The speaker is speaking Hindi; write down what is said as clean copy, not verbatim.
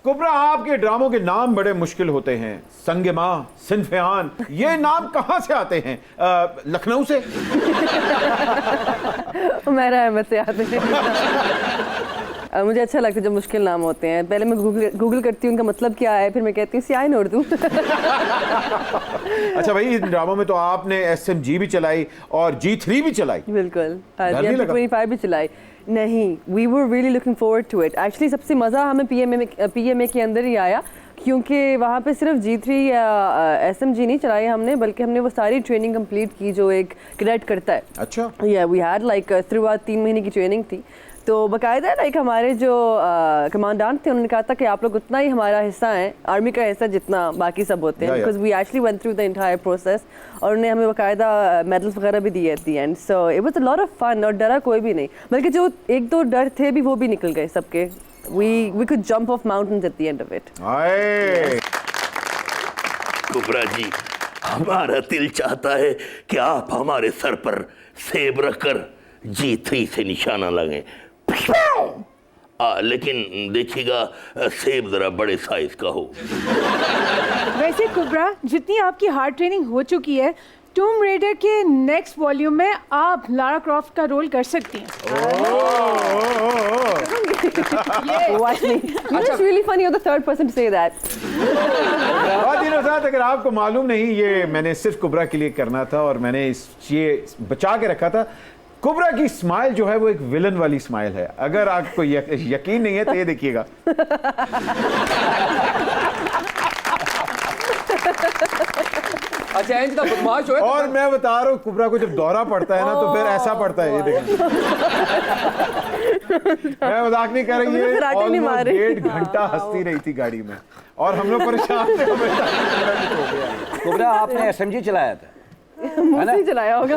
कुबरा, आपके ड्रामों के नाम बड़े मुश्किल होते हैं। संगमा, सिनफियान, ये नाम कहाँ से आते हैं? लखनऊ से? मेरा अहमद से आते हैं। मुझे अच्छा लगता है जब मुश्किल नाम होते हैं। पहले मैं गूगल करती हूँ उनका मतलब क्या है, फिर मैं कहती हूँ सियान उर्दू। अच्छा भाई, इन ड्रामों में तो आपने SMG भी चलाई और G3 भी चलाई। बिल्कुल, नहीं लगा? 25 भी चलाई। नहीं, we were really looking forward to it. Actually सबसे मज़ा हमें PMA के अंदर ही आया, क्योंकि वहाँ पे सिर्फ G3 या SMG नहीं चलाई हमने, बल्कि हमने वो सारी ट्रेनिंग कंप्लीट की जो एक कैडेट करता है। अच्छा। या we had like throughout 3 महीने की ट्रेनिंग थी। तो बाकायदा लाइक हमारे जो कमांडेंट थे उन्होंने कहा था कि आप लोग उतना ही हमारा हिस्सा हैं, आर्मी का हिस्सा जितना बाकी सब होते हैं, because we actually went through the entire process. और उन्होंने हमें बाकायदा मेडल्स वगैरह भी दिए at the end. So it was a lot of fun. और डरा कोई भी नहीं, बल्कि जो एक दो डर थे भी वो भी निकल गए सबके। We could jump off mountains at the end of it. Kubra ji, हमारा दिल चाहता है कि आप हमारे सर पर सेब रखकर G3 से निशाना लगें, लेकिन देखिएगा सेब जरा बड़े साइज का हो। वैसे कुबरा, जितनी आपकी हार्ड ट्रेनिंग हो चुकी है, टूम रेडर के नेक्स्ट वॉल्यूम में आप लारा क्रॉफ्ट का रोल कर सकती हैं। It's really funny you're the third person to say that. अगर आपको मालूम नहीं, ये मैंने सिर्फ कुबरा के लिए करना था और मैंने ये बचा के रखा था। कुबरा की स्माइल जो है वो एक विलन वाली स्माइल है। अगर आपको यकीन नहीं है तो ये देखिएगा। अच्छा, इनका बदमाश हो। और मैं बता रहा हूँ, कुबरा को जब दौरा पड़ता है ना तो फिर ऐसा पड़ता है, ये देखिए। मैं मजाक नहीं कर रही, है 1.5 घंटा हंसती रही थी गाड़ी में और हम लोग परेशान थे। कुबरा, आपने SMG चलाया था? मुझसे चलाया होगा।